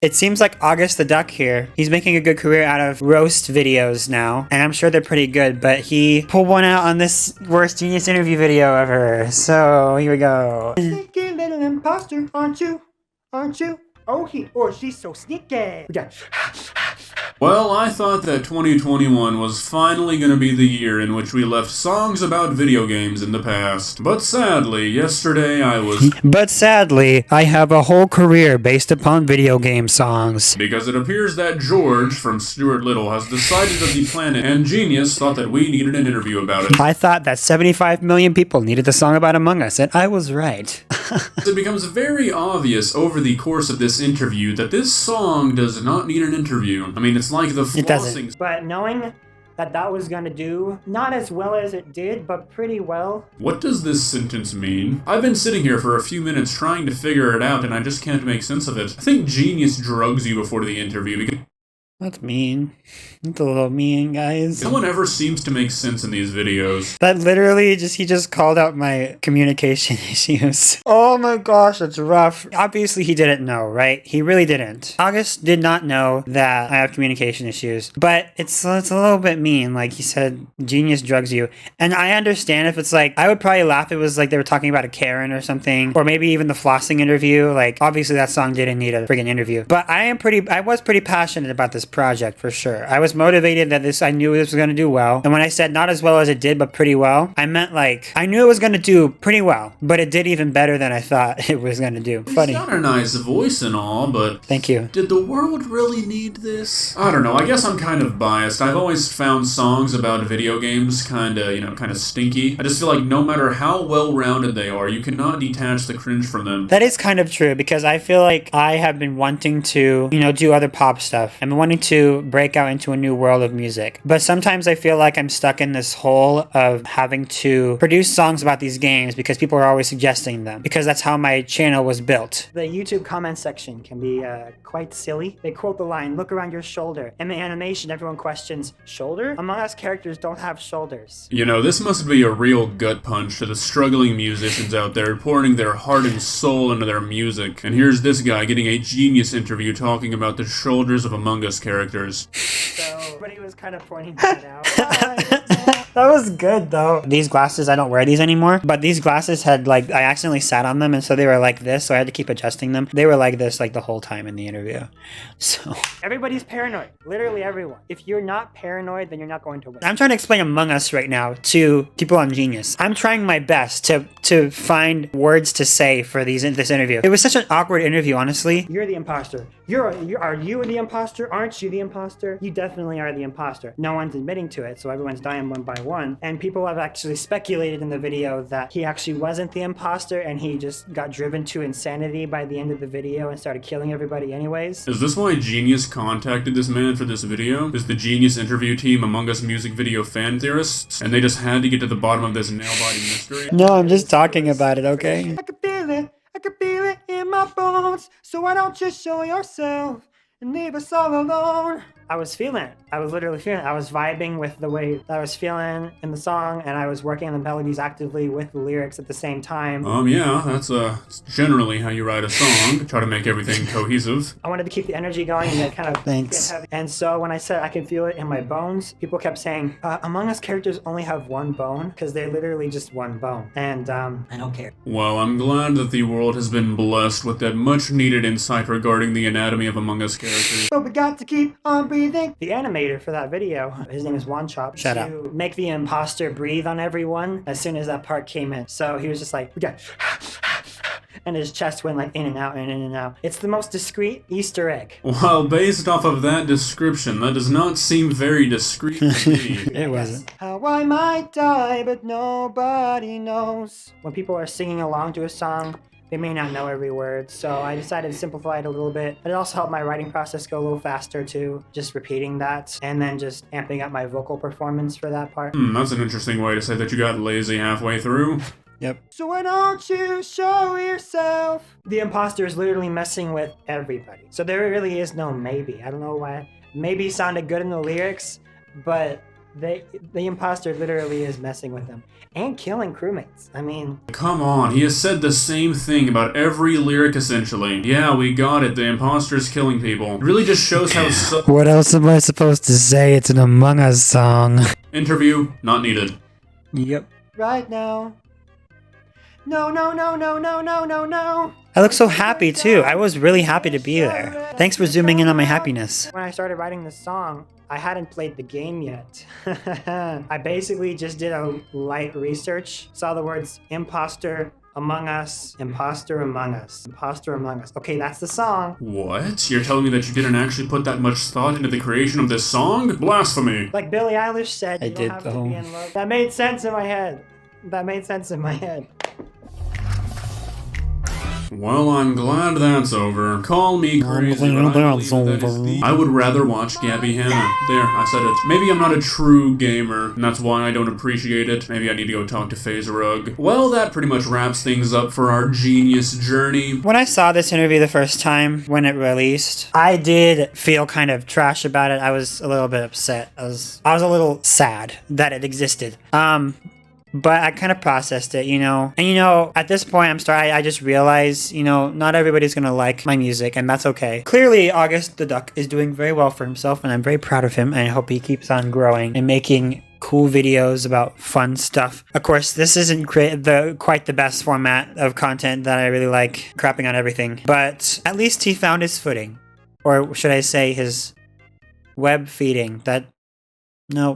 It seems like August the Duck here. He's making a good career out of roast videos now, and I'm sure they're pretty good, but he pulled one out on this worst genius interview video ever. So here we go. Sneaky little imposter, aren't you? Aren't you? Oh, he or she's so sneaky. Well, I thought that 2021 was finally going to be the year in which we left songs about video games in the past. But sadly, yesterday I was... But sadly, I have a whole career based upon video game songs. Because it appears that George from Stuart Little has decided that the planet and Genius thought that we needed an interview about it. I thought that 75 million people needed a song about Among Us, and I was right. It becomes very obvious over the course of this interview that this song does not need an interview. I mean, it's like the It doesn't. flossing. But knowing that was gonna do not as well as it did, but pretty well. What does this sentence mean? I've been sitting here for a few minutes trying to figure it out and I just can't make sense of it. I think Genius drugs you before the interview because That's mean. That's a little mean, guys. no one ever seems to make sense in these videos. That literally he just called out my communication issues. Oh my gosh, it's rough. Obviously he didn't know, right? He really didn't. August did not know that I have communication issues, but it's a little bit mean. Like he said, Genius drugs you. And I understand if it's like, I would probably laugh if it was like they were talking about a Karen or something, or maybe even the flossing interview. Like obviously that song didn't need a friggin' interview, but I was pretty passionate about this project for sure. I was motivated that I knew this was going to do well. And when I said not as well as it did, but pretty well, I meant like, I knew it was going to do pretty well, but it did even better than I thought it was going to do. Funny. He's got a nice voice and all, but... Thank you. Did the world really need this? I don't know, I guess I'm kind of biased. I've always found songs about video games kind of stinky. I just feel like no matter how well-rounded they are, you cannot detach the cringe from them. That is kind of true because I feel like I have been wanting to, do other pop stuff. I've been wanting to break out into a new world of music. But sometimes I feel like I'm stuck in this hole of having to produce songs about these games because people are always suggesting them, because that's how my channel was built. The YouTube comment section can be quite silly. They quote the line, "Look around your shoulder." In the animation, everyone questions, "Shoulder? Among Us characters don't have shoulders." You know, this must be a real gut punch to the struggling musicians out there pouring their heart and soul into their music. And here's this guy getting a Genius interview talking about the shoulders of Among Us characters. So everybody was kind of pointing that out. That was good though. These glasses, I don't wear these anymore, but these glasses had I accidentally sat on them and so they were like this, so I had to keep adjusting them. They were like this the whole time in the interview. So Everybody's paranoid. Literally everyone. If you're not paranoid, then you're not going to win. I'm trying to explain Among Us right now to people on Genius. I'm trying my best to find words to say for this interview. It was such an awkward interview, honestly. You're the imposter. Are you the imposter? Aren't you the imposter? You definitely are the imposter. No one's admitting to it, so everyone's dying one by one. And people have actually speculated in the video that he actually wasn't the imposter and he just got driven to insanity by the end of the video and started killing everybody anyways. Is this why Genius contacted this man for this video? Is the Genius interview team Among Us music video fan theorists? And they just had to get to the bottom of this nail-biting mystery? No, I'm just talking about it, okay? I could feel it in my bones. So why don't you show yourself and leave us all alone? I was feeling it. I was literally feeling it. I was vibing with the way that I was feeling in the song, and I was working on the melodies actively with the lyrics at the same time. Yeah, that's generally how you write a song. Try to make everything cohesive. I wanted to keep the energy going and kind of Thanks. get heavy. And so when I said I can feel it in my bones, people kept saying, Among Us characters only have one bone, because they're literally just one bone. And I don't care. Well, I'm glad that the world has been blessed with that much-needed insight regarding the anatomy of Among Us characters. But we got to keep on breathing. The animator for that video, his name is One Chop, Shut to up. make the imposter breathe on everyone as soon as that part came in. So he was just like, okay. And his chest went in and out and in and out. It's the most discreet Easter egg. Well, based off of that description, that does not seem very discreet to me. It wasn't. How I might die, but nobody knows. When people are singing along to a song, they may not know every word, so I decided to simplify it a little bit. But it also helped my writing process go a little faster too, just repeating that, and then just amping up my vocal performance for that part. That's an interesting way to say that you got lazy halfway through. Yep. So why don't you show yourself? The imposter is literally messing with everybody. So there really is no maybe. I don't know why. Maybe sounded good in the lyrics, but The imposter literally is messing with them and killing crewmates. I mean, Come on, he has said the same thing about every lyric essentially. Yeah, we got it, the imposter's killing people. It really just shows how What else am I supposed to say? It's an Among Us song. Interview, not needed. Yep. right now. No. I look so happy too. I was really happy to be there. Thanks for zooming in on my happiness. When I started writing this song, I hadn't played the game yet. I basically just did a light research, saw the words imposter, Among Us, imposter among us, imposter among us. Okay, that's the song. What? You're telling me that you didn't actually put that much thought into the creation of this song? Blasphemy. Like Billie Eilish said, I you did don't have to though. be in love. That made sense in my head. Well, I'm glad that's over. Call me crazy, but I believe that is the... I would rather watch Gabby Hanna. There, I said it. Maybe I'm not a true gamer, and that's why I don't appreciate it. Maybe I need to go talk to FaZe Well, that pretty much wraps things up for our genius journey. When I saw this interview the first time when it released, I did feel kind of trash about it. I was a little bit upset. I was a little sad that it existed. But I kind of processed it, you know. And, you know, at this point, I just realized, you know, not everybody's going to like my music, and that's okay. Clearly, August the Duck is doing very well for himself, and I'm very proud of him, and I hope he keeps on growing and making cool videos about fun stuff. Of course, this isn't quite the best format of content that I really like, crapping on everything. But at least he found his footing. Or should I say his web feeding. No,